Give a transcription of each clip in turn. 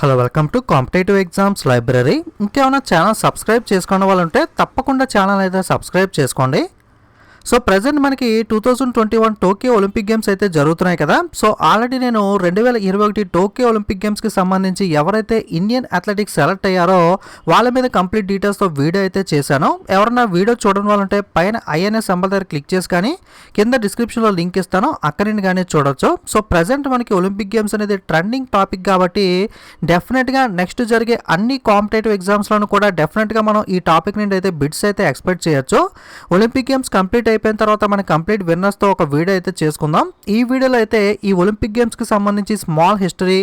Hello welcome to competitive exams library. ఇంకేమైనా channel subscribe చేసుకోవడం వాళ్ళు ఉంటే తప్పకుండా ఛానల్ అయితే సబ్స్క్రైబ్ చేసుకోండి. సో ప్రజెంట్ మనకి 2021 టోక్యో ఒలింపిక్ గేమ్స్ అయితే జరుగుతున్నాయి కదా. సో ఆల్రెడీ నేను 2021 టోక్యో ఒలింపిక్ గేమ్స్కి సంబంధించి ఎవరైతే ఇండియన్ అథ్లెటిక్స్ సెలెక్ట్ అయ్యారో వాళ్ళ మీద కంప్లీట్ డీటెయిల్స్తో వీడియో అయితే చేశాను. ఎవరన్నా వీడియో చూడడం వాళ్ళంటే పైన ఐఎన్ఎస్ నంబర్ దగ్గర క్లిక్ చేసి కానీ కింద డిస్క్రిప్షన్లో లింక్ ఇస్తాను, అక్కడి నుండి కానీ చూడొచ్చు. సో ప్రజెంట్ మనకి ఒలింపిక్ గేమ్స్ అనేది ట్రెండింగ్ టాపిక్ కాబట్టి డెఫినెట్గా నెక్స్ట్ జరిగే అన్ని కాంపిటేటివ్ ఎగ్జామ్స్లోనూ కూడా డెఫినెట్గా మనం ఈ టాపిక్ నుండి అయితే బిట్స్ అయితే ఎక్స్పెక్ట్ చేయొచ్చు. ఒలింపిక్ గేమ్స్ కంప్లీట్ అయిపోయిన తర్వాత మన కంప్లీట్ విన్నర్స్తో ఒక వీడియో అయితే చేసుకుందాం. ఈ వీడియోలో అయితే ఈ ఒలింపిక్ గేమ్స్కి సంబంధించి స్మాల్ హిస్టరీ,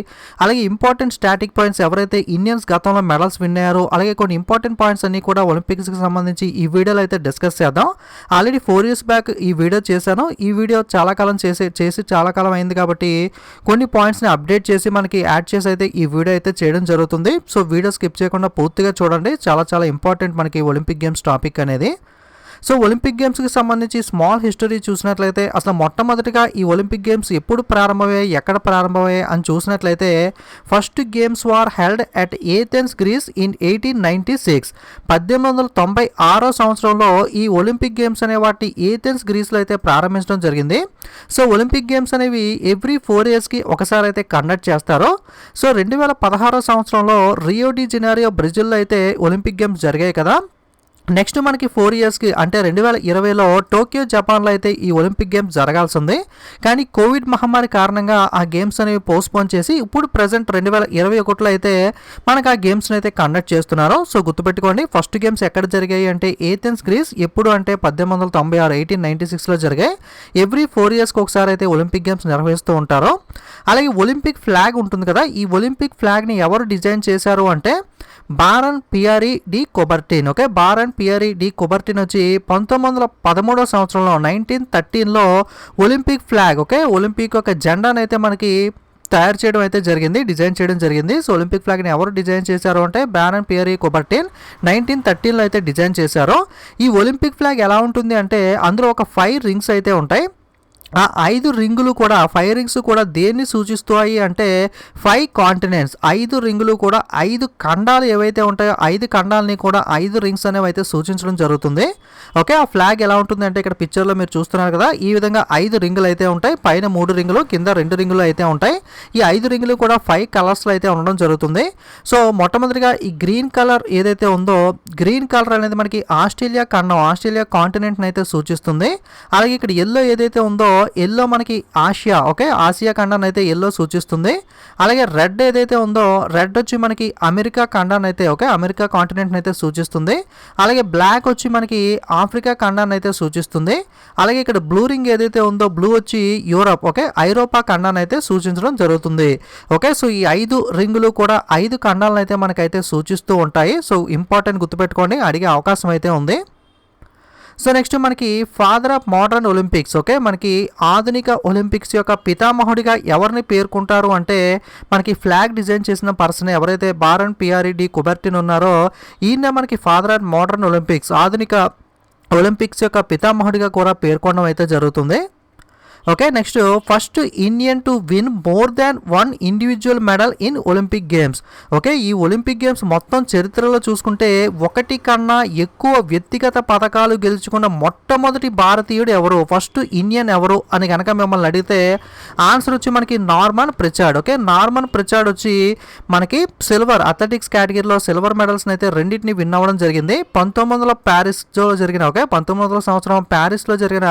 అలాగే ఇంపార్టెంట్ స్టాటిక్ పాయింట్స్, ఎవరైతే ఇండియన్స్ గతంలో మెడల్స్ విన్ అయ్యారో అలాగే కొన్ని ఇంపార్టెంట్ పాయింట్స్ అన్ని కూడా ఒలింపిక్స్కి సంబంధించి ఈ వీడియోలో అయితే డిస్కస్ చేద్దాం. ఆల్రెడీ 4 years బ్యాక్ ఈ వీడియో చేశాను. ఈ వీడియో చాలా కాలం చేసి చాలా కాలం అయింది కాబట్టి కొన్ని పాయింట్స్ని అప్డేట్ చేసి మనకి యాడ్ చేసి అయితే ఈ వీడియో అయితే చేయడం జరుగుతుంది. సో వీడియో స్కిప్ చేయకుండా పూర్తిగా చూడండి, చాలా ఇంపార్టెంట్ మనకి ఒలింపిక్ గేమ్స్ టాపిక్ అనేది. సో ఒలింపిక్ గేమ్స్కి సంబంధించి స్మాల్ హిస్టరీ చూసినట్లయితే అసలు మొట్టమొదటిగా ఈ ఒలింపిక్ గేమ్స్ ఎప్పుడు ప్రారంభమయ్యాయి, ఎక్కడ ప్రారంభమయ్యాయి అని చూసినట్లయితే first games were held at Athens Greece in 1896. 1896 సంవత్సరంలో ఈ ఒలింపిక్ గేమ్స్ అనే వాటి ఏథెన్స్ గ్రీస్లో అయితే ప్రారంభించడం జరిగింది. సో ఒలింపిక్ గేమ్స్ అనేవి ఎవ్రీ 4 yearsకి ఒకసారి అయితే కండక్ట్ చేస్తారు. సో 2016 సంవత్సరంలో రియో డి జెనీరో బ్రెజిల్లో అయితే ఒలింపిక్ గేమ్స్ జరిగాయి కదా. నెక్స్ట్ మనకి 4 yearsకి అంటే 2020లో టోక్యో జపాన్లో అయితే ఈ ఒలింపిక్ గేమ్స్ జరగాల్సి ఉంది. కానీ కోవిడ్ మహమ్మారి కారణంగా ఆ గేమ్స్ అనేవి పోస్ట్పోన్ చేసి ఇప్పుడు ప్రజెంట్ 2021లో అయితే మనకు ఆ గేమ్స్ని అయితే కండక్ట్ చేస్తున్నారు. సో గుర్తుపెట్టుకోండి, ఫస్ట్ గేమ్స్ ఎక్కడ జరిగాయి అంటే ఏథెన్స్ గ్రీస్. ఎప్పుడు అంటే 1896 1896లో జరిగాయి. ఎవ్రీ 4 yearsకి ఒకసారి అయితే ఒలింపిక్ గేమ్స్ నిర్వహిస్తూ ఉంటారు. అలాగే ఒలింపిక్ ఫ్లాగ్ ఉంటుంది కదా, ఈ ఒలింపిక్ ఫ్లాగ్ని ఎవరు డిజైన్ చేశారు అంటే Baron Pierre de Coubertin. Okay, Baron Pierre de Coubertin వచ్చి 1913 సంవత్సరంలో 1913లో ఒలింపిక్ ఫ్లాగ్, ఓకే, ఒలింపిక్ యొక్క జెండాను అయితే మనకి తయారు చేయడం అయితే జరిగింది, డిజైన్ చేయడం జరిగింది. సో ఒలింపిక్ ఫ్లాగ్ని ఎవరు డిజైన్ చేశారు అంటే బారన్ పియరీ కుబర్టిన్ 1913లో అయితే డిజైన్ చేశారు. ఈ ఒలింపిక్ ఫ్లాగ్ ఎలా ఉంటుంది అంటే అందులో ఒక 5 రింగ్స్ అయితే ఉంటాయి. ఆ 5 రింగులు కూడా 5 రింగ్స్ కూడా దేన్ని సూచిస్తాయి అంటే 5 కాంటినెంట్స్. 5 రింగులు కూడా 5 ఖండాలు ఏవైతే ఉంటాయో 5 ఖండాలని కూడా 5 రింగ్స్ అనేవి అయితే సూచించడం జరుగుతుంది. ఓకే, ఆ ఫ్లాగ్ ఎలా ఉంటుంది అంటే ఇక్కడ పిక్చర్లో మీరు చూస్తున్నారు కదా, ఈ విధంగా 5 రింగులు అయితే ఉంటాయి. పైన 3 రింగులు, కింద 2 రింగులు అయితే ఉంటాయి. ఈ 5 రింగులు కూడా 5 కలర్స్లో అయితే ఉండడం జరుగుతుంది. సో మొట్టమొదటిగా ఈ గ్రీన్ కలర్ ఏదైతే ఉందో, గ్రీన్ కలర్ అనేది మనకి ఆస్ట్రేలియా ఖండం, ఆస్ట్రేలియా కాంటినెంట్ని అయితే సూచిస్తుంది. అలాగే ఇక్కడ ఎల్లో ఏదైతే ఉందో ఎల్లో మనకి ఆసియా, ఓకే, ఆసియా ఖండాన్ని అయితే ఎల్లో సూచిస్తుంది. అలాగే రెడ్ ఏదైతే ఉందో రెడ్ వచ్చి మనకి అమెరికా ఖండాన్ని అయితే, ఓకే, అమెరికా కాంటినెంట్ని అయితే సూచిస్తుంది. అలాగే బ్లాక్ వచ్చి మనకి ఆఫ్రికా ఖండాన్ని అయితే సూచిస్తుంది. అలాగే ఇక్కడ బ్లూ రింగ్ ఏదైతే ఉందో బ్లూ వచ్చి యూరప్, ఓకే, ఐరోపా ఖండాన్ని అయితే సూచించడం జరుగుతుంది. ఓకే, సో ఈ 5 రింగులు కూడా 5 ఖండాలను అయితే మనకైతే సూచిస్తూ ఉంటాయి. సో ఇంపార్టెంట్ గుర్తుపెట్టుకోండి, అడిగే అవకాశం అయితే ఉంది. సో నెక్స్ట్ మనకి father of modern Olympics, okay, మనకి ఆధునిక ఒలింపిక్స్ యొక్క పితామహుడిగా ఎవరిని పేర్కొంటారు అంటే మనకి ఫ్లాగ్ డిజైన్ చేసిన పర్సన్ ఎవరైతే బారన్ పియరీ డి కుబర్టిన్ ఉన్నారో ఈయన మనకి ఫాదర్ ఆఫ్ మోడర్న్ ఒలింపిక్స్, ఆధునిక ఒలింపిక్స్ యొక్క పితామహుడిగా కూడా పేర్కొనడం అయితే జరుగుతుంది. Okay, next first Indian to win more than 1 individual medal in Olympic games. Okay, ఈ ఒలింపిక్ గేమ్స్ మొత్తం చరిత్రలో చూసుకుంటే 1 కన్నా ఎక్కువ వ్యక్తిగత పథకాలు గెలుచుకున్న మొట్టమొదటి భారతీయుడు ఎవరు, ఫస్ట్ ఇండియన్ ఎవరు అని కనుక మిమ్మల్ని అడిగితే ఆన్సర్ వచ్చి మనకి నార్మన్ ప్రిచార్డ్. ఓకే, నార్మన్ ప్రిచార్డ్ వచ్చి మనకి సిల్వర్ అథ్లెటిక్స్ కేటగిరీలో సిల్వర్ మెడల్స్ని అయితే రెండింటిని విన్ అవ్వడం జరిగింది. 1900 ప్యారిస్లో జరిగిన, ఓకే, 1900 సంవత్సరం ప్యారిస్లో జరిగిన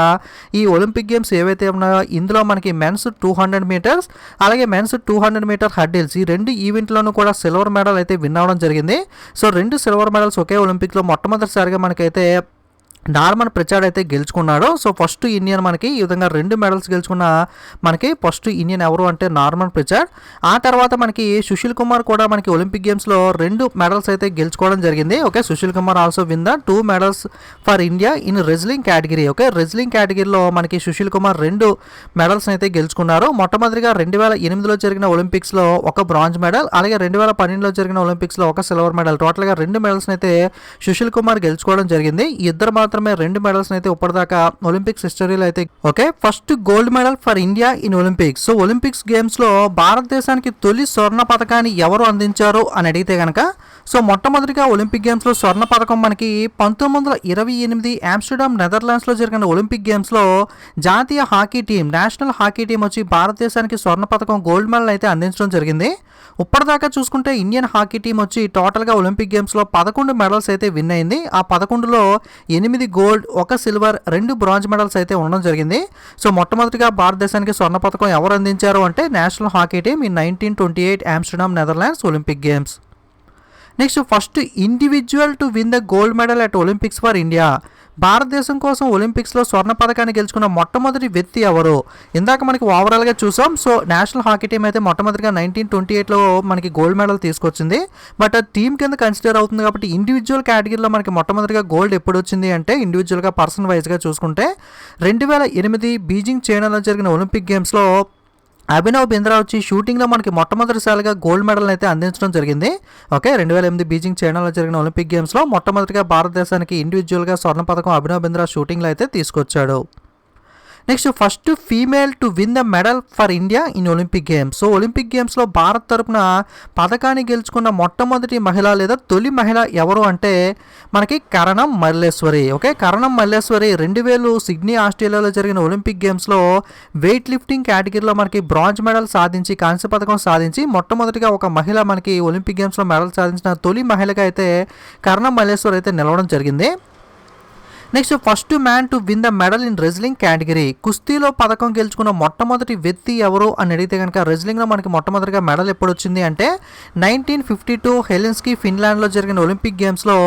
ఈ ఒలింపిక్ గేమ్స్ ఏవైతే ఇందులో మనకి మెన్స్ 200 మీటర్స్ అలాగే మెన్స్ 200 మీటర్ హర్డిల్స్, ఈ 2 ఈవెంట్లోనూ కూడా సిల్వర్ మెడల్ అయితే విన్ అవ్వడం జరిగింది. సో 2 సిల్వర్ మెడల్స్ ఒకే ఒలింపిక్లో మొట్టమొదటిసారిగా మనకైతే నార్మన్ ప్రిచార్డ్ అయితే గెలుచుకున్నాడు. సో ఫస్ట్ ఇండియన్ మనకి ఈ విధంగా 2 మెడల్స్ గెలుచుకున్న మనకి ఫస్ట్ ఇండియన్ ఎవరు అంటే నార్మన్ ప్రిచార్డ్. ఆ తర్వాత మనకి సుశీల్ కుమార్ కూడా మనకి ఒలింపిక్ గేమ్స్లో 2 మెడల్స్ అయితే గెలుచుకోవడం జరిగింది. Okay, Sushil Kumar also win the 2 medals for India in wrestling category. Okay, wrestling కేటగిరీలో మనకి సుశీల్ కుమార్ 2 మెడల్స్ అయితే గెలుచుకున్నారు. మొట్టమొదటిగా 2008లో జరిగిన ఒలింపిక్స్లో 1 బ్రాంజ్ మెడల్, అలాగే 2012లో జరిగిన ఒలింపిక్స్లో 1 సిల్వర్ మెడల్, టోటల్గా 2 మెడల్స్ అయితే సుశీల్ కుమార్ గెలుచుకోవడం జరిగింది. ఈ ఇద్దరు మాత్రమే 2 మెడల్స్ అయితే ఇప్పటిదాకా ఒలింపిక్స్ హిస్టరీలో అయితే. Okay, first gold medal for India in Olympics. So Olympics గేమ్స్లో భారతదేశానికి తొలి స్వర్ణ పథకాన్ని ఎవరు అందించారు అని అడిగితే కనుక, సో మొట్టమొదటిగా ఒలింపిక్ గేమ్స్లో స్వర్ణ పథకం మనకి 1928 ఆమ్స్టర్డామ్ నెదర్లాండ్స్లో జరిగిన ఒలింపిక్ గేమ్స్లో జాతీయ hockey team, national hockey team వచ్చి భారతదేశానికి స్వర్ణ పథకం గోల్డ్ మెడల్ అయితే అందించడం జరిగింది. ఇప్పటిదాకా చూసుకుంటే ఇండియన్ హాకీ టీం వచ్చి టోటల్గా ఒలింపిక్ గేమ్స్లో 11 మెడల్స్ అయితే విన్ అయింది. ఆ 11లో 8 గోల్డ్, 1 సిల్వర్, 2 బ్రాంజ్ మెడల్స్ అయితే ఉండడం జరిగింది. సో మొట్టమొదటిగా భారతదేశానికి స్వర్ణ పథకం ఎవరు అందించారు అంటే national hockey team in 1928 Amsterdam Netherlands Olympic games. Next first individual to win the gold medal at Olympics for India. భారతదేశం కోసం ఒలింపిక్స్లో స్వర్ణ పథకాన్ని గెలుచుకున్న మొట్టమొదటి వ్యక్తి ఎవరు? ఇందాక మనకి ఓవరాల్గా చూసాం. సో నేషనల్ హాకీ టీం అయితే మొట్టమొదటిగా 1928లో మనకి గోల్డ్ మెడల్ తీసుకొచ్చింది. బట్ ఆ టీం కింద కన్సిడర్ అవుతుంది కాబట్టి ఇండివిజువల్ కేటగిరీలో మనకి మొట్టమొదటిగా గోల్డ్ ఎప్పుడు వచ్చింది అంటే ఇండివిజువల్గా పర్సన్ వైజ్గా చూసుకుంటే 2008 బీజింగ్ చైనాలో జరిగిన ఒలింపిక్ గేమ్స్లో అభినవ్ బింద్రా వచ్చి షూటింగ్లో మనకి మొట్టమొదటిసారిగా గోల్డ్ మెడల్ అయితే అందించడం జరిగింది. ఓకే, 2008 బీజింగ్ చైనాలో జరిగిన ఒలింపిక్ గేమ్స్లో మొట్టమొదటిగా భారతదేశానికి ఇండివిజువల్గా స్వర్ణ పథకం అభినవ్ బింద్రా షూటింగ్లో అయితే తీసుకొచ్చాడు. Next first female to win the medal for India in Olympic games. So Olympic గేమ్స్లో భారత్ తరపున పథకాన్ని గెలుచుకున్న మొట్టమొదటి మహిళ లేదా తొలి మహిళ ఎవరు అంటే మనకి కరణం మల్లేశ్వరి. ఓకే, కరణం మల్లేశ్వరి 2000 సిడ్నీ ఆస్ట్రేలియాలో జరిగిన ఒలింపిక్ గేమ్స్లో వెయిట్ లిఫ్టింగ్ కేటగిరీలో మనకి బ్రాంజ్ మెడల్ సాధించి, కాంస్య పథకం సాధించి మొట్టమొదటిగా ఒక మహిళ మనకి ఒలింపిక్ గేమ్స్లో మెడల్ సాధించిన తొలి మహిళగా అయితే కరణం మల్లేశ్వరి అయితే నిలవడం జరిగింది. Next first man to win the medal in wrestling category. కుస్తీలో పథకం గెలుచుకున్న మొట్టమొదటి వ్యక్తి ఎవరు అని అడిగితే కనుక రెజ్లింగ్లో మనకి మొట్టమొదటిగా మెడల్ ఎప్పుడు వచ్చింది అంటే 1952 హెలెన్స్కీ ఫిన్లాండ్లో జరిగిన ఒలింపిక్ గేమ్స్లో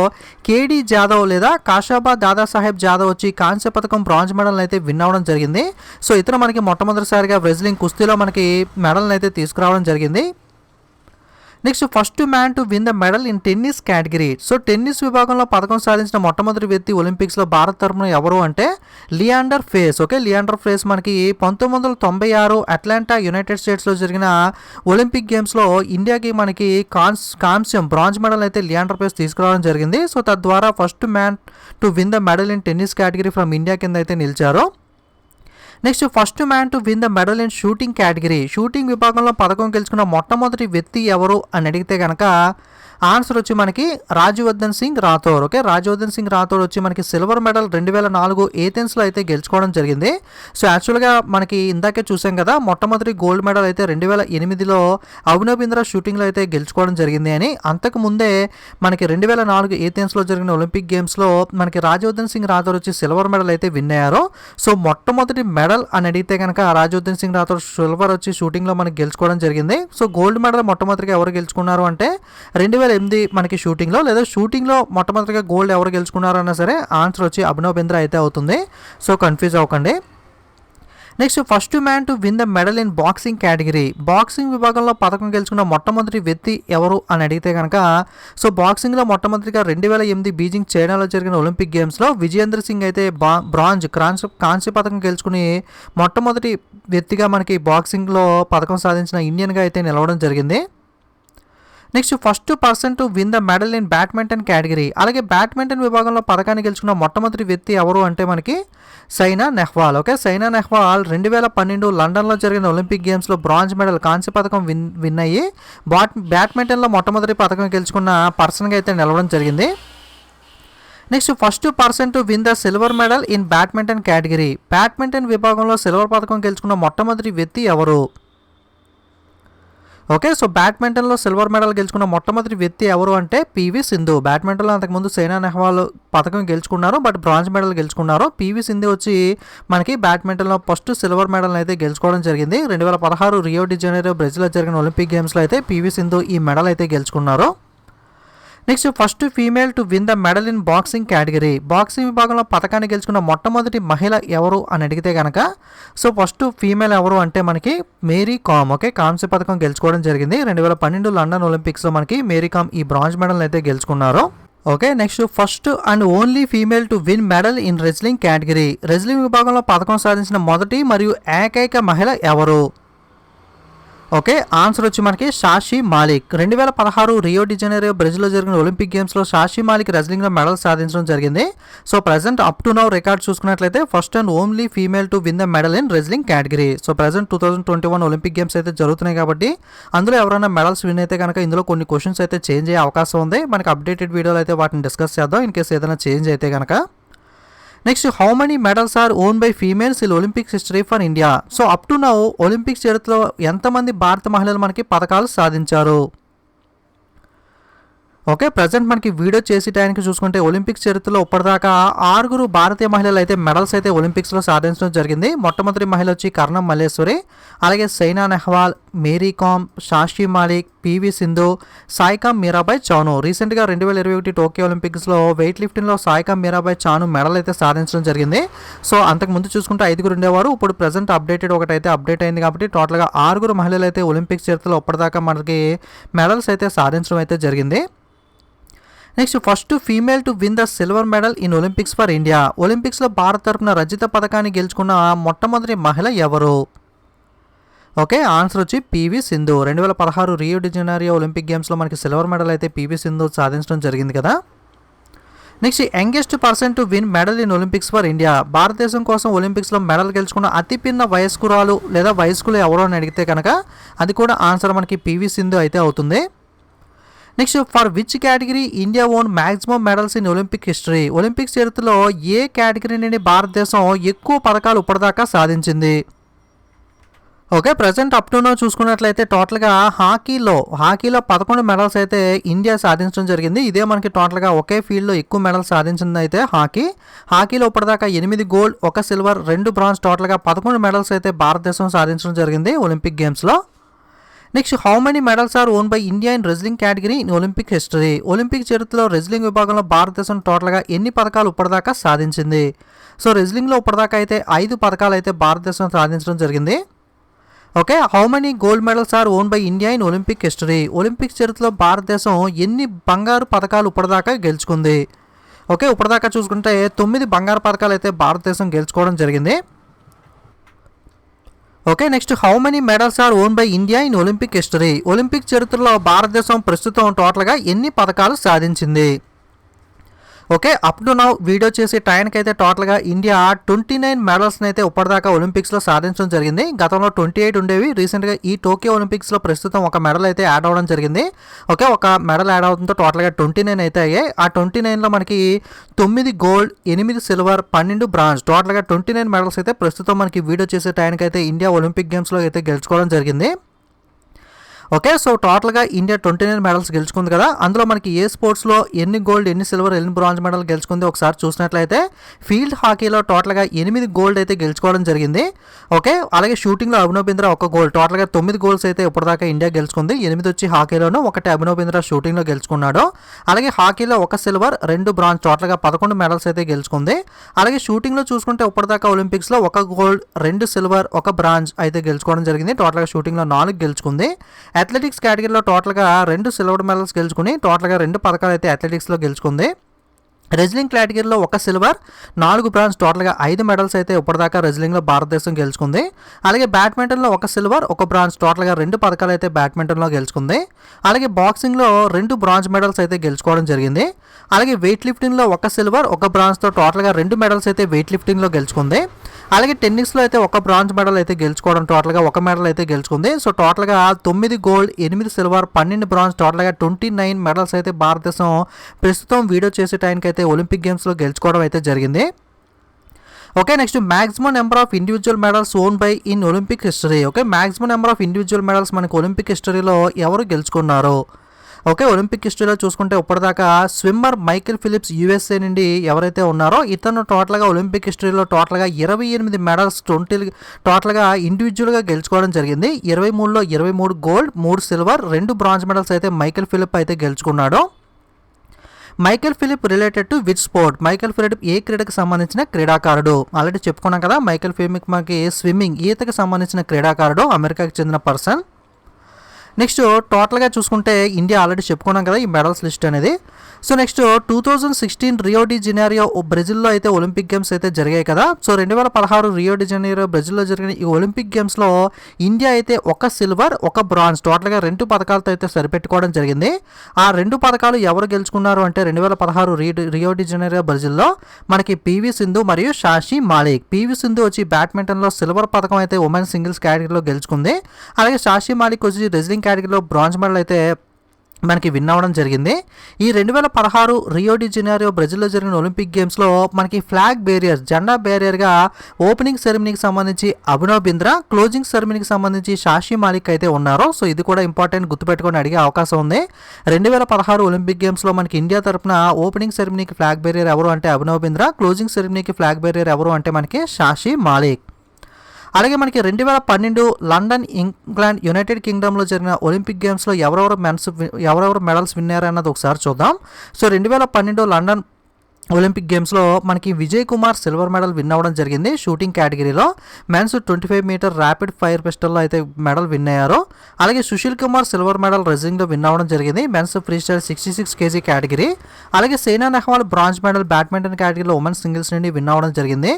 కేడీ జాదవ్ లేదా కాషాబా దాదాసాహెబ్ జాదవ్ వచ్చి కాంస్య పథకం బ్రాంజ్ మెడల్ అయితే విన్ అవ్వడం జరిగింది. సో ఇతను మనకి మొట్టమొదటిసారిగా రెజ్లింగ్ కుస్తీలో మనకి మెడల్ని అయితే తీసుకురావడం జరిగింది. Next first man to win the medal in tennis category. So tennis విభాగంలో పథకం సాధించిన మొట్టమొదటి వ్యక్తి ఒలింపిక్స్లో భారత్ తరఫున ఎవరు అంటే లియాండర్ పేస్. ఓకే, లియాండర్ పేస్ మనకి 1996 అట్లాంటా యునైటెడ్ స్టేట్స్లో జరిగిన ఒలింపిక్ గేమ్స్లో ఇండియాకి మనకి కాంస్యం బ్రాంజ్ మెడల్ అయితే లియాండర్ పేస్ తీసుకురావడం జరిగింది. సో తద్వారా first man to win the medal in tennis category from India కింద అయితే నిలిచారు. Next first man to win the medal in shooting category. Shooting విభాగంలో పథకం గెలుచుకున్న మొట్టమొదటి వ్యక్తి ఎవరు అని అడిగితే కనుక ఆన్సర్ వచ్చి మనకి రాజ్యవర్ధన్ సింగ్ రాథోర్. ఓకే, రాజ్యవర్ధన్ సింగ్ రాథోర్ వచ్చి మనకి సిల్వర్ మెడల్ 2004 ఏథెన్స్లో అయితే గెలుచుకోవడం జరిగింది. సో యాక్చువల్గా మనకి ఇందాకే చూసాం కదా, మొట్టమొదటి గోల్డ్ మెడల్ అయితే 2008లో అభినవ్ బింద్రా షూటింగ్లో అయితే గెలుచుకోవడం జరిగింది అని. అంతకు ముందే మనకి 2004 ఏథెన్స్లో జరిగిన ఒలింపిక్ గేమ్స్లో మనకి రాజ్యవర్ధన్ సింగ్ రాథోర్ వచ్చి సిల్వర్ మెడల్ అయితే విన్ అయ్యారు. సో మొట్టమొదటి మెడల్ అని అడిగితే కనుక రాజ్యవర్ధన్ సింగ్ రాథోర్ సిల్వర్ వచ్చి షూటింగ్లో మనకి గెలుచుకోవడం జరిగింది. సో గోల్డ్ మెడల్ మొట్టమొదటిగా ఎవరు గెలుచుకున్నారు అంటే 2008 మనకి షూటింగ్లో, లేదా షూటింగ్లో మొట్టమొదటిగా గోల్డ్ ఎవరు గెలుచుకున్నారు అన్నా సరే ఆన్సర్ వచ్చి అభినవ్ బింద్రా అయితే అవుతుంది. సో కన్ఫ్యూజ్ అవ్వకండి. Next first man to win the medal in boxing category. Boxing విభాగంలో పథకం గెలుచుకున్న మొట్టమొదటి వ్యక్తి ఎవరు అని అడిగితే కనుక సో బాక్సింగ్లో మొట్టమొదటిగా 2008 బీజింగ్ చైనాలో జరిగిన ఒలింపిక్ గేమ్స్లో విజయేంద్ర సింగ్ అయితే బ్రాంజ్ కాంస్య పథకం గెలుచుకుని మొట్టమొదటి వ్యక్తిగా మనకి బాక్సింగ్లో పథకం సాధించిన ఇండియన్గా అయితే నిలవడం జరిగింది. Next first person to win the medal in badminton category. అలాగే బ్యాడ్మింటన్ విభాగంలో పథకాన్ని గెలుచుకున్న మొట్టమొదటి వ్యక్తి ఎవరు అంటే మనకి సైనా నెహ్వాల్. ఓకే, సైనా నెహ్వాల్ 2012 లండన్లో జరిగిన ఒలింపిక్ గేమ్స్లో బ్రాంజ్ మెడల్ కాంస్య పథకం విన్ అయ్యి బ్యాడ్మింటన్లో మొట్టమొదటి పథకం గెలుచుకున్న పర్సన్గా అయితే నిలవడం జరిగింది. Next first person to win the silver medal in badminton category. Badminton విభాగంలో సిల్వర్ పథకం గెలుచుకున్న మొట్టమొదటి వ్యక్తి ఎవరు? ఓకే, సో బ్యాడ్మింటన్లో సిల్వర్ మెడల్ గెలుచుకున్న మొట్టమొదటి వ్యక్తి ఎవరు అంటే పివి సింధు. బ్యాడ్మింటన్లో అంతకుముందు సైనా నెహ్వాల్ పథకం గెలుచుకున్నారు, బట్ బ్రాంజ్ మెడల్ గెలుచుకున్నారు. పివి సింధు వచ్చి మనకి బ్యాడ్మింటన్లో ఫస్ట్ సిల్వర్ మెడల్ అయితే గెలుచుకోవడం జరిగింది. 2016 రియో డి జనీరో బ్రెజిల్లో జరిగిన ఒలింపిక్ గేమ్స్లో అయితే పివి సింధు ఈ మెడల్ అయితే గెలుచుకున్నారు. Next first female to win the medal in boxing category. Boxing విభాగంలో పథకాన్ని గెలుచుకున్న మొట్టమొదటి మహిళ ఎవరు అని అడిగితే కనుక సో ఫస్ట్ ఫీమేల్ ఎవరు అంటే మనకి మేరీ కామ్. ఓకే, కాంస్య పథకం గెలుచుకోవడం జరిగింది. 2012 లండన్ ఒలింపిక్స్లో మనకి మేరీ కామ్ ఈ బ్రాంజ్ మెడల్ అయితే గెలుచుకున్నారు. Okay, next first and only female to win medal in wrestling category. Wrestling విభాగంలో పథకం సాధించిన మొదటి మరియు ఏకైక మహిళ ఎవరు? ఓకే, ఆన్సర్ వచ్చి మనకి షాషి మాలిక్. 2016 రియో డి జనీరో బ్రెజిల్లో జరిగిన ఒలింపిక్ గేమ్స్లో షాషి మాలిక్ రెజ్లింగ్లో మెడల్ సాధించడం జరిగింది. So present up to now record చూసుకున్నట్లయితే first and only female to win the medal in wrestling category. So present 2021 Olympic games అయితే జరుగుతున్నాయి కాబట్టి అందులో ఎవరైనా మెడల్స్ విన్ అయితే కనుక ఇందులో కొన్ని క్వశ్చన్స్ అయితే చేంజ్ అయ్యే అవకాశం ఉంది. మనకి అప్డేటెడ్ వీడియోలో అయితే వాటిని డిస్కస్ చేద్దాం ఇన్ కేసు ఏదైనా చేంజ్ అయితే కనుక. Next, how many medals are won by females in Olympics history for India? So up to now Olympics చరిత్రలో ఎంతమంది భారత మహిళలు మనకి పథకాలు సాధించారు? ఓకే, ప్రజెంట్ మనకి వీడియో చేసే టైంకి చూసుకుంటే ఒలింపిక్స్ చరిత్రలో ఇప్పటిదాకా 6 భారతీయ మహిళలు అయితే మెడల్స్ అయితే ఒలింపిక్స్లో సాధించడం జరిగింది. మొట్టమొదటి మహిళ వచ్చి కర్ణం మల్లేశ్వరి, అలాగే సైనా నెహ్వాల్, మేరీ కామ్, షాషి మాలిక్, పివి సింధు, సాయికామ్ మీరాబాయ్ చాను. రీసెంట్గా 2021 టోక్యో ఒలింపిక్స్లో వెయిట్ లిఫ్టింగ్లో సాయికామ్ మీరాబాయ్ చాను మెడల్ అయితే సాధించడం జరిగింది. సో అంతకుముందు చూసుకుంటే 5 ఉండేవారు, ఇప్పుడు ప్రజెంట్ అప్డేటెడ్ ఒకటైతే అప్డేట్ అయింది కాబట్టి టోటల్గా 6 మహిళలు అయితే ఒలింపిక్స్ చరిత్రలో ఇప్పటిదాకా మనకి మెడల్స్ అయితే సాధించడం అయితే జరిగింది. Next, first female to win the silver medal in Olympics for India. ఒలింపిక్స్లో భారత్ తరపున రజిత పథకాన్ని గెలుచుకున్న మొట్టమొదటి మహిళ ఎవరు? ఓకే, ఆన్సర్ వచ్చి PV Sindhu. 2016 Rio de Janeiro Olympic గేమ్స్లో మనకి సిల్వర్ మెడల్ అయితే పివి సింధు సాధించడం జరిగింది కదా. Next, youngest person to win medal in Olympics for India. భారతదేశం కోసం ఒలింపిక్స్లో మెడల్ గెలుచుకున్న అతి పిన్న వయస్కురాలు లేదా వయస్కులు ఎవరో అని అడిగితే కనుక అది కూడా ఆన్సర్ మనకి పివి సింధు అయితే అవుతుంది. Next, for which category India own maximum medals in Olympic history. Olympics చరిత్రలో ఏ కేటగిరీ నుండి భారతదేశం ఎక్కువ పథకాలు ఇప్పటిదాకా సాధించింది? Okay, present up to know చూసుకున్నట్లయితే టోటల్గా హాకీలో 11 మెడల్స్ అయితే ఇండియా సాధించడం జరిగింది. ఇదే మనకి టోటల్గా ఒకే ఫీల్డ్లో ఎక్కువ మెడల్స్ సాధించింది అయితే హాకీలో ఇప్పటిదాకా 8 గోల్డ్, 1 సిల్వర్, 2 బ్రాంజ్, టోటల్గా 11 మెడల్స్ అయితే భారతదేశం సాధించడం జరిగింది ఒలింపిక్ గేమ్స్లో. Next, how many medals are won by India in wrestling category in Olympic history. Olympic చరిత్రలో రెజ్లింగ్ విభాగంలో భారతదేశం టోటల్గా ఎన్ని పథకాలు ఇప్పటిదాకా సాధించింది? సో రెజ్లింగ్లో ఇప్పటిదాకా అయితే 5 పథకాలు అయితే భారతదేశం సాధించడం జరిగింది. Okay, how many gold medals are won by India in Olympic history. Olympic చరిత్రలో భారతదేశం ఎన్ని బంగారు పథకాలు ఇప్పటిదాకా గెలుచుకుంది? ఓకే, ఇప్పటిదాకా చూసుకుంటే 9 బంగారు పథకాలు అయితే భారతదేశం గెలుచుకోవడం జరిగింది. Okay, next, how many medals are won by India in Olympic history. Olympic చరిత్రలో భారతదేశం ప్రస్తుతం టోటల్గా ఎన్ని పథకాలు సాధించింది? Okay, up to now video చేసే టైంకి అయితే టోటల్గా ఇండియా 29 మెడల్స్ని అయితే ఇప్పటిదాకా ఒలింపిక్స్లో సాధించడం జరిగింది. గతంలో 28 ఉండేవి. రీసెంట్గా ఈ టోక్యో ఒలింపిక్స్లో ప్రస్తుతం ఒక మెడల్ అయితే యాడ్ అవ్వడం జరిగింది. ఓకే, ఒక మెడల్ యాడ్ అవడంతో టోటల్గా 29 అయితే అయ్యాయి. ఆ 29లో మనకి 9 గోల్డ్, 8 సిల్వర్, 12 బ్రాంజ్, టోటల్గా 29 మెడల్స్ అయితే ప్రస్తుతం మనకి వీడియో చేసే టైంకి అయితే ఇండియా ఒలింపిక్ గేమ్స్లో అయితే గెలుచుకోవడం జరిగింది. ఓకే, సో టోటల్గా ఇండియా 29 మెడల్స్ గెలుచుకుంది కదా. అందులో మనకి ఏ స్పోర్ట్స్లో ఎన్ని గోల్డ్, ఎన్ని సిల్వర్, ఎన్ని బ్రాంజ్ మెడల్ గెలుచుకుంది ఒకసారి చూసినట్లయితే ఫీల్డ్ హాకీలో టోటల్గా 8 గోల్డ్ అయితే గెలుచుకోవడం జరిగింది. ఓకే, అలాగే షూటింగ్లో అభినవ్ బింద్రా 1 గోల్డ్, టోటల్గా 9 గోల్స్ అయితే ఇప్పటిదాకా ఇండియా గెలుచుకుంది. 8 వచ్చి హాకీలోను, 1 అభినవ్ బింద్రా షూటింగ్లో గెలుచుకున్నాడు. అలాగే హాకీలో 1 సిల్వర్, 2 బ్రాంజ్, టోటల్గా 11 మెడల్స్ అయితే గెలుచుకుంది. అలాగే షూటింగ్లో చూసుకుంటే ఇప్పటిదాకా ఒలింపిక్స్లో 1 గోల్డ్, 2 సిల్వర్, 1 బ్రాంజ్ అయితే గెలుచుకోవడం జరిగింది. టోటల్గా షూటింగ్లో 4 గెలుచుకుంది. అథ్లెటిక్స్ కేటగిరీలో టోటల్గా 2 సిల్వర్ మెడల్స్ గెలుచుకుని టోటల్గా 2 పథకాలు అయితే అథ్లెటిక్స్లో గెలుచుకుంది. రెజ్లింగ్ కేటగిరీలో 1 సిల్వర్, 4 బ్రాంజ్, టోటల్గా 5 మెడల్స్ అయితే ఇప్పటిదాకా రెజ్లింగ్లో భారతదేశం గెలుచుకుంది. అలాగే బ్యాడ్మింటన్లో 1 సిల్వర్, 1 బ్రాంజ్, టోటల్గా 2 పథకాలు అయితే బ్యాడ్మింటన్లో గెలుచుకుంది. అలాగే బాక్సింగ్లో 2 బ్రాంజ్ మెడల్స్ అయితే గెలుచుకోవడం జరిగింది. అలాగే వెయిట్ లిఫ్టింగ్లో 1 సిల్వర్, 1 బ్రాంజ్తో టోటల్గా 2 మెడల్స్ అయితే వెయిట్ లిఫ్టింగ్లో గెలుచుకుంది. అలాగే టెన్నిస్లో అయితే 1 బ్రాంజ్ మెడల్ అయితే గెలుచుకోవడం, టోటల్గా 1 మెడల్ అయితే గెలుచుకుంది. సో టోటల్గా 9 గోల్డ్, 8 సిల్వర్, 12 బ్రాంజ్, టోటల్గా 29 మెడల్స్ అయితే భారతదేశం ప్రస్తుతం వీడియో చేసే టైంకి అయితే ఒలింపిక్ గేమ్స్లో గెలుచుకోవడం అయితే జరిగింది. Okay, next, maximum number of individual medals own by in Olympic history. Okay, maximum number of individual medals మనకు ఒలింపిక్ హిస్టరీలో ఎవరు గెలుచుకున్నారు? ఓకే, ఒలింపిక్ హిస్టరీలో చూసుకుంటే ఇప్పటిదాకా స్విమ్మర్ మైకేల్ ఫిలిప్స్ యూఎస్ఏ నుండి ఎవరైతే ఉన్నారో ఇతను టోటల్గా ఒలింపిక్ హిస్టరీలో టోటల్గా 28 మెడల్స్ టోటల్గా ఇండివిజువల్గా గెలుచుకోవడం జరిగింది. 23లో 23 గోల్డ్, 3 సిల్వర్, 2 బ్రాంజ్ మెడల్స్ అయితే మైకేల్ ఫిలిప్ అయితే గెలుచుకున్నాడు. Michael Phelps related to which sport. Michael Phelps ఏ క్రీడకు సంబంధించిన క్రీడాకారుడు? ఆల్రెడీ చెప్పుకున్నాం కదా, మైకేల్ ఫిలిప్ మనకి స్విమ్మింగ్, ఈతకు సంబంధించిన క్రీడాకారుడు, అమెరికాకి చెందిన పర్సన్. నెక్స్ట్ టోటల్గా చూసుకుంటే ఇండియా ఆల్రెడీ చెప్పుకున్నాం కదా ఈ మెడల్స్ లిస్ట్ అనేది. So next 2016 Rio de Janeiro బ్రెజిల్లో అయితే ఒలింపిక్ గేమ్స్ అయితే జరిగాయి కదా. సో 2016 రియో డి జెనీరో బ్రెజిల్లో జరిగిన ఈ ఒలింపిక్ గేమ్స్లో ఇండియా అయితే ఒక సిల్వర్ ఒక బ్రాంజ్ టోటల్గా 2 పథకాలతో అయితే సరిపెట్టుకోవడం జరిగింది. ఆ 2 పథకాలు ఎవరు గెలుచుకున్నారు అంటే 2016 రియో డి జెనీరో బ్రెజిల్లో మనకి పివి సింధు మరియు షాషి మాలిక్. పివి సింధు వచ్చి బ్యాడ్మింటన్లో సిల్వర్ పథకం అయితే ఉమెన్ సింగిల్స్ కేటగిరీలో గెలుచుకుంది. అలాగే షాషి మాలిక్ వచ్చి రెజ్లింగ్ కేటగిరీలో బ్రాంజ్ మెడల్ అయితే మనకి విన్ అవ్వడం జరిగింది. ఈ 2016 రియో డి జెనీరో బ్రెజిల్లో జరిగిన ఒలింపిక్ గేమ్స్లో మనకి ఫ్లాగ్ బేరియర్ జెండా బేరియర్గా ఓపెనింగ్ సెరమనీకి సంబంధించి అభినవ్ బింద్రా, క్లోజింగ్ సెరమనీకి సంబంధించి షాషి మాలిక్ అయితే ఉన్నారు. సో ఇది కూడా ఇంపార్టెంట్, గుర్తుపెట్టుకొని అడిగే అవకాశం ఉంది. 2016 ఒలింపిక్ గేమ్స్లో మనకి ఇండియా తరఫున ఓపెనింగ్ సెరమనీకి ఫ్లాగ్ బేరియర్ ఎవరు అంటే అభినవ్ బింద్రా, క్లోజింగ్ సెరమనీకి ఫ్లాగ్ బేరియర్ ఎవరు అంటే మనకి షాషి మాలిక్. అలాగే మనకి 2012 లండన్ ఇంగ్లాండ్ యునైటెడ్ కింగ్డమ్లో జరిగిన ఒలింపిక్ గేమ్స్లో ఎవరెవరు మెడల్స్ విన్నారు అన్నది ఒకసారి చూద్దాం. సో 2012 లండన్ ఒలింపిక్ గేమ్స్లో మనకి Vijay Kumar silver medal win అవ్వడం జరిగింది షూటింగ్ కేటగిరీలో. మెన్స్ 25 మీటర్ ర్యాపిడ్ ఫైర్ పిస్టల్లో అయితే మెడల్ విన్ అయ్యారు. అలాగే సుశీల్ కుమార్ సిల్వర్ మెడల్ రెజ్లింగ్లో విన్ అవ్వడం జరిగింది men's freestyle 66 kg category. అలాగే Saina Nehwal bronze medal badminton కేటగిరీలో ఉమెన్ సింగిల్స్ నుండి విన్ అవ్వడం జరిగింది.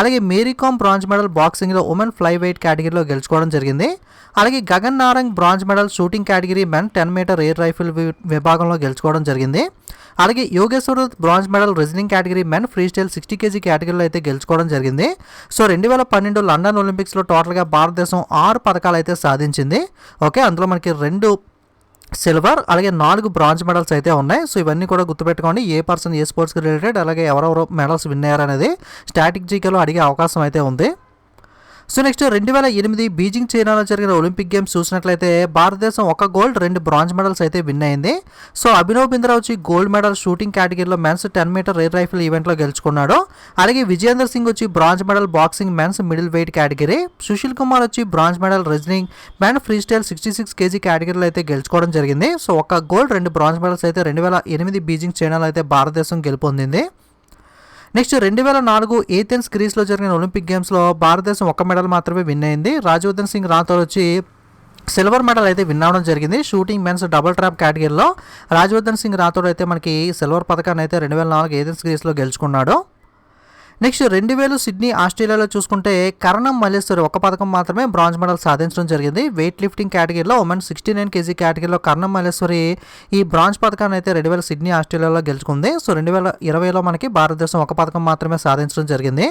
అలాగే మేరీకామ్ బ్రాంజ్ మెడల్ బాక్సింగ్లో ఉమెన్ ఫ్లై వెయిట్ కేటగిరీలో గెలుచుకోవడం జరిగింది. అలాగే Gagan Narang bronze medal shooting category men 10 metre air rifle విభాగంలో గెలుచుకోవడం జరిగింది. అలాగే Yogeshwar bronze medal wrestling category men free style 60 kg కేటగిరీలో అయితే గెలుచుకోవడం జరిగింది. సో 2012 లండన్ ఒలింపిక్స్లో టోటల్గా భారతదేశం 6 పథకాలు అయితే సాధించింది. ఓకే, అందులో మనకి 2 సిల్వర్ అలాగే 4 బ్రాంజ్ మెడల్స్ అయితే ఉన్నాయి. సో ఇవన్నీ కూడా గుర్తుపెట్టుకోండి, ఏ పర్సన్ ఏ స్పోర్ట్స్కి రిలేటెడ్ అలాగే ఎవరెవరు మెడల్స్ విన్ అయ్యారు అనేది స్టాటిక్ జీకేలో అడిగే అవకాశం అయితే ఉంది. సో నెక్స్ట్ 2008 బీజింగ్ చైనాలో జరిగిన ఒలింపిక్ గేమ్స్ చూసినట్లయితే భారతదేశం 1 గోల్డ్ 2 బ్రాంజ్ మెడల్స్ అయితే విన్ అయింది. సో అభినవ్ బింద్రా వచ్చి గోల్డ్ మెడల్ షూటింగ్ కేటగిరీలో మెన్స్ 10 మీటర్ ఎయిర్ రైఫిల్ ఈవెంట్లో గెలుచుకున్నాడు. అలాగే విజేందర్ సింగ్ వచ్చి bronze medal boxing men's middleweight category. Sushil Kumar వచ్చి bronze medal wrestling men freestyle 66 kg కేటగిరీలో అయితే గెలుచుకోవడం జరిగింది. సో 1 గోల్డ్ 2 బ్రాంజ్ మెడల్స్ అయితే 2008 బీజింగ్ చైనాలో అయితే భారతదేశం గెలుపొందింది. నెక్స్ట్ 2004 ఏథెన్స్ గ్రీస్లో జరిగిన ఒలింపిక్ గేమ్స్లో భారతదేశం 1 మెడల్ మాత్రమే విన్ అయింది. రాజ్వర్ధన్ సింగ్ రాథోర్ వచ్చి సిల్వర్ మెడల్ అయితే విన్ అవ్వడం జరిగింది షూటింగ్ మెన్స్ డబుల్ ట్రాప్ కేటగిరీలో. రాజ్వర్ధన్ సింగ్ రాథోర్ అయితే మనకి సిల్వర్ పథకాన్ని అయితే 2004 ఏథెన్స్ గ్రీస్లో గెలుచుకున్నాడు. నెక్స్ట్ 2000 సిడ్నీ ఆస్ట్రేలియాలో చూసుకుంటే కరణం మల్లేశ్వరి 1 పథకం మాత్రమే బ్రాంజ్ మెడల్ సాధించడం జరిగింది. వెయిట్ లిఫ్టింగ్ కేటగిరీలో ఉమెన్ 69 kg కేటగిరీలో కరణం మల్లేశ్వరి ఈ బ్రాంజ్ పథకాన్ని అయితే 2000 సిడ్నీ ఆస్ట్రేలియాలో గెలుచుకుంది. సో 2020లో మనకి భారతదేశం 1 పథకం మాత్రమే సాధించడం జరిగింది.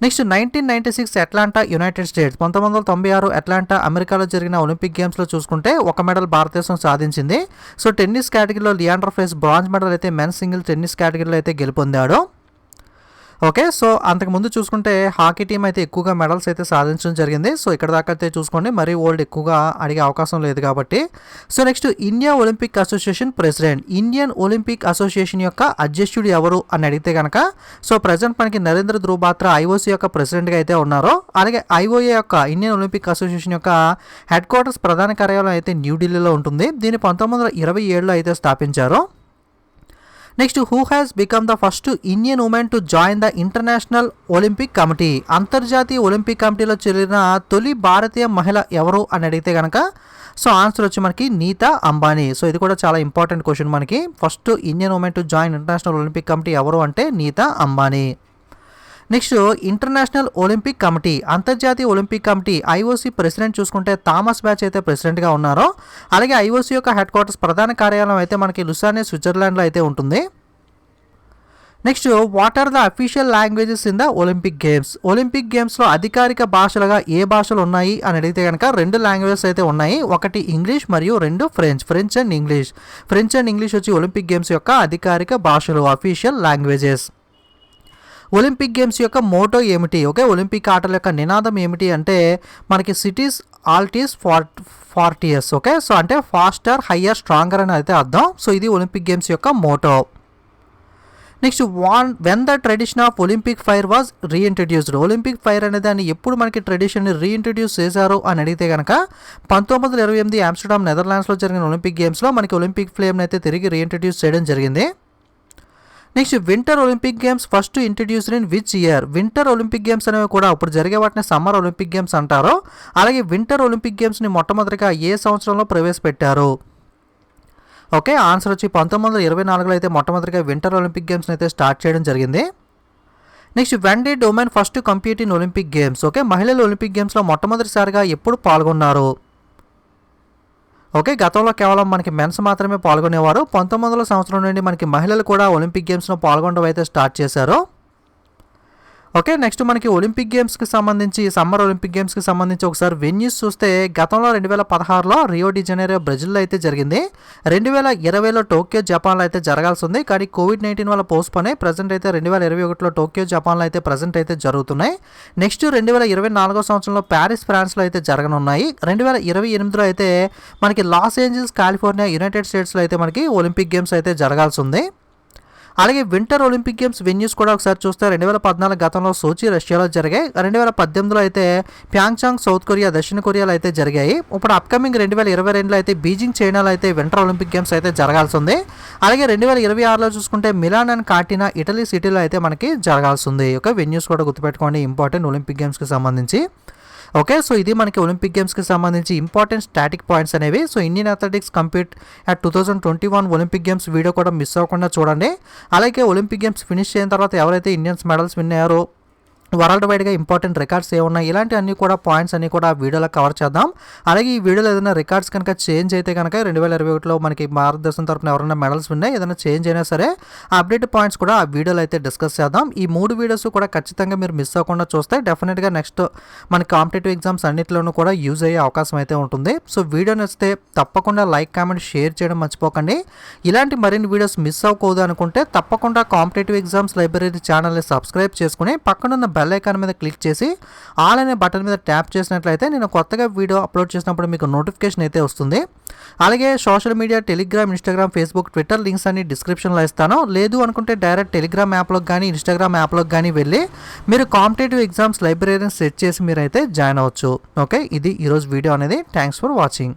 Next 1996 Atlanta United states 1996 Atlanta అమెరికాలో జరిగిన ఒలింపిక్ గేమ్స్లో చూసుకుంటే 1 మెడల్ భారతదేశం సాధించింది. సో టెన్నిస్ కేటగిరీలో లియాండర్ పేస్ బ్రాంజ్ మెడల్ అయితే మెన్స్ సింగిల్ టెన్నిస్ కేటగిరీలో అయితే గెలుపొందాడు. ఓకే, సో అంతకుముందు చూసుకుంటే హాకీ టీం అయితే ఎక్కువగా మెడల్స్ అయితే సాధించడం జరిగింది. సో ఇక్కడ దాకా అయితే చూసుకోండి, మరీ ఓల్డ్ ఎక్కువగా అడిగే అవకాశం లేదు కాబట్టి. So next India Olympic association president, Indian Olympic association యొక్క అధ్యక్షుడు ఎవరు అని అడిగితే కనుక సో ప్రజెంట్ మనకి నరేంద్ర ధ్రువ్ బాత్రా ఐఓసీ యొక్క ప్రెసిడెంట్గా అయితే ఉన్నారు. అలాగే ఐఓఏ యొక్క ఇండియన్ ఒలింపిక్ అసోసియేషన్ యొక్క హెడ్ క్వార్టర్స్ ప్రధాన కార్యాలయం అయితే న్యూఢిల్లీలో ఉంటుంది. దీన్ని 1927లో అయితే స్థాపించారు. Next who has become the first Indian women to join the international Olympic committee, అంతర్జాతీయ ఒలింపిక్ కమిటీలో చేరిన తొలి భారతీయ మహిళ ఎవరు అని అడిగితే కనుక సో ఆన్సర్ వచ్చి మనకి నీతా అంబానీ. సో ఇది కూడా చాలా ఇంపార్టెంట్ క్వశ్చన్ మనకి. First Indian women to join international Olympic committee ఎవరు అంటే Nita Ambani. Next international Olympic committee, అంతర్జాతీయ ఒలింపిక్ కమిటీ ఐఓసీ ప్రెసిడెంట్ చూసుకుంటే థామస్ బ్యాచ్ అయితే ప్రెసిడెంట్గా ఉన్నారు. అలాగే ఐఓసీ యొక్క హెడ్ క్వార్టర్స్ ప్రధాన కార్యాలయం అయితే మనకి లుసానే స్విట్జర్లాండ్లో అయితే ఉంటుంది. Next what are the official languages in the Olympic games, Olympic గేమ్స్లో అధికారిక భాషలుగా ఏ భాషలు ఉన్నాయి అని అడిగితే కనుక 2 లాంగ్వేజెస్ అయితే ఉన్నాయి. ఒకటి ఇంగ్లీష్ మరియు 2 French and English. French and English వచ్చి ఒలింపిక్ గేమ్స్ యొక్క అధికారిక భాషలు, అఫీషియల్ లాంగ్వేజెస్. ఒలింపిక్ గేమ్స్ యొక్క మోటో ఏమిటి, ఓకే ఒలింపిక్ ఆటల యొక్క నినాదం ఏమిటి అంటే మనకి Citius Altius Fortius. Okay, so అంటే ఫాస్టర్ హయ్యర్ స్ట్రాంగర్ అని అయితే అర్థం. సో ఇది ఒలింపిక్ గేమ్స్ యొక్క motto. Next when the tradition of Olympic fire was reintroduced, Olympic fire అనే దాన్ని ఎప్పుడు మనకి ట్రెడిషన్ని రీఇంట్రడ్యూస్ చేశారు అని అడిగితే కనుక 1928 ఆమ్స్టర్డామ్ నెదర్లాండ్స్లో జరిగిన ఒలింపిక్ గేమ్స్లో మనకి ఒలింపిక్ ఫ్లేమ్ని అయితే తిరిగి రీఇంట్రడ్యూస్ చేయడం జరిగింది. Next winter Olympic games first introduced in which year? Winter Olympic games అనేవి కూడా ఇప్పుడు జరిగే వాటిని సమ్మర్ ఒలింపిక్ గేమ్స్ అంటారు. అలాగే వింటర్ ఒలింపిక్ గేమ్స్ని మొట్టమొదటిగా ఏ సంవత్సరంలో ప్రవేశపెట్టారు? ఓకే, ఆన్సర్ వచ్చి 1924లో అయితే మొట్టమొదటిగా వింటర్ ఒలింపిక్ గేమ్స్ని అయితే స్టార్ట్ చేయడం జరిగింది. Next when did women first compete in Olympic games? Okay, మహిళలు ఒలింపిక్ గేమ్స్లో మొట్టమొదటిసారిగా ఎప్పుడు పాల్గొన్నారు? ఓకే, గతంలో కేవలం మనకి మెన్స్ మాత్రమే పాల్గొనేవారు. 1900 సంవత్సరం నుండి మనకి మహిళలు కూడా ఒలింపిక్ గేమ్స్లో పాల్గొనడం అయితే స్టార్ట్ చేశారు. ఓకే, నెక్స్ట్ మనకి ఒలింపిక్ గేమ్స్కి సంబంధించి సమ్మర్ ఒలింపిక్ గేమ్స్కి సంబంధించి ఒకసారి వెన్యూస్ చూస్తే గతంలో 2016లో రియో డి జనీరో బ్రెజిల్లో అయితే జరిగింది. 2020లో టోక్యో జపాన్లో అయితే జరగాల్సి ఉంది, కానీ కోవిడ్-19 వల్ల పోస్ట్పోన్ అయ్యి ప్రజెంట్ అయితే 2021లో టోక్యో జపాన్లో అయితే ప్రజెంట్ అయితే జరుగుతున్నాయి. నెక్స్ట్ 2024 సంవత్సరంలో ప్యారిస్ ఫ్రాన్స్లో అయితే జరగనున్నాయి. 2028లో అయితే మనకి లాస్ ఏంజల్స్ కాలిఫోర్నియా యునైటెడ్ స్టేట్స్లో అయితే మనకి ఒలింపిక్ గేమ్స్ అయితే జరగాల్సి ఉంది. అలాగే వింటర్ ఒలింపిక్ గేమ్స్ వెన్యూస్ కూడా ఒకసారి చూస్తే 2014 గతంలో సోచి రష్యాలో జరిగాయి. 2018లో అయితే ప్యాంగ్చాంగ్ సౌత్ కొరియా దక్షిణ కొరియాలో అయితే జరిగాయి. ఇప్పుడు అప్కమింగ్ 2022లో అయితే బీజింగ్ చైనాలో అయితే వింటర్ ఒలింపిక్ గేమ్స్ అయితే జరగాల్సి ఉంది. అలాగే 2026లో చూసుకుంటే మిలాన్ అండ్ కార్టినా ఇటలీ సిటీలో అయితే మనకి జరగాల్సి ఉంది. ఓకే, వెన్యూస్ కూడా గుర్తుపెట్టుకోండి ఇంపార్టెంట్ ఒలింపిక్ గేమ్స్కి సంబంధించి. ఓకే, సో ఇది మనకి ఒలింపిక్ గేమ్స్కి సంబంధించి ఇంపార్టెంట్ స్టాటిక్ పాయింట్స్ అనేవి. So Indian athletics compete at 2021 Olympic games video కూడా మిస్ అవ్వకుండా చూడండి. అలాగే ఒలింపిక్ గేమ్స్ ఫినిష్ అయిన తర్వాత ఎవరైతే ఇండియన్స్ మెడల్స్ విన్ అయ్యారో వరల్డ్ వైడ్గా ఇంపార్టెంట్ రికార్డ్స్ ఏమున్నాయి ఇలాంటి అన్ని కూడా పాయింట్స్ అన్ని కూడా వీడియోలో కవర్ చేద్దాం. అలాగే ఈ వీడియోలో ఏదైనా రికార్డ్స్ కనుక చేంజ్ అయితే కనుక 2021లో మనకి భారతదేశం తరఫున ఎవరైనా మెడల్స్ విన్నాయి ఏదైనా చేంజ్ అయినా సరే ఆ అప్డేట్ పాయింట్స్ కూడా ఆ వీడియోలో అయితే డిస్కస్ చేద్దాం. ఈ 3 వీడియోస్ కూడా ఖచ్చితంగా మీరు మిస్ అవ్వకుండా చూస్తే డెఫినెట్గా నెక్స్ట్ మన కాంపిటేటివ్ ఎగ్జామ్స్ అన్నింటిలోనూ కూడా యూజ్ అయ్యే అవకాశం అయితే ఉంటుంది. సో వీడియో నచ్చితే తప్పకుండా లైక్ కామెంట్ షేర్ చేయడం మర్చిపోకండి. ఇలాంటి మరిన్ని వీడియోస్ మిస్ అవ్వకూడదు అనుకుంటే తప్పకుండా కాంపిటేటివ్ ఎగ్జామ్స్ లైబ్రరీ ఛానల్ని సబ్స్క్రైబ్ చేసుకుని పక్కనున్న బెల్ ఐకాన్ మీద క్లిక్ చేసి ఆల్ అనే బటన్ మీద ట్యాప్ చేసినట్లయితే నేను కొత్తగా వీడియో అప్లోడ్ చేసినప్పుడు మీకు నోటిఫికేషన్ అయితే వస్తుంది. అలాగే social media Telegram Instagram Facebook Twitter links అన్ని డిస్క్రిప్షన్లో ఇస్తాను. లేదు అనుకుంటే డైరెక్ట్ టెలిగ్రామ్ యాప్లోకి కానీ ఇన్స్టాగ్రామ్ యాప్లోకి కానీ వెళ్ళి మీరు కాంపిటేటివ్ ఎగ్జామ్స్ లైబ్రరీని సెట్ చేసి మీరైతే జాయిన్ అవ్వచ్చు. ఓకే, ఇది ఈరోజు వీడియో అనేది. Thanks for watching.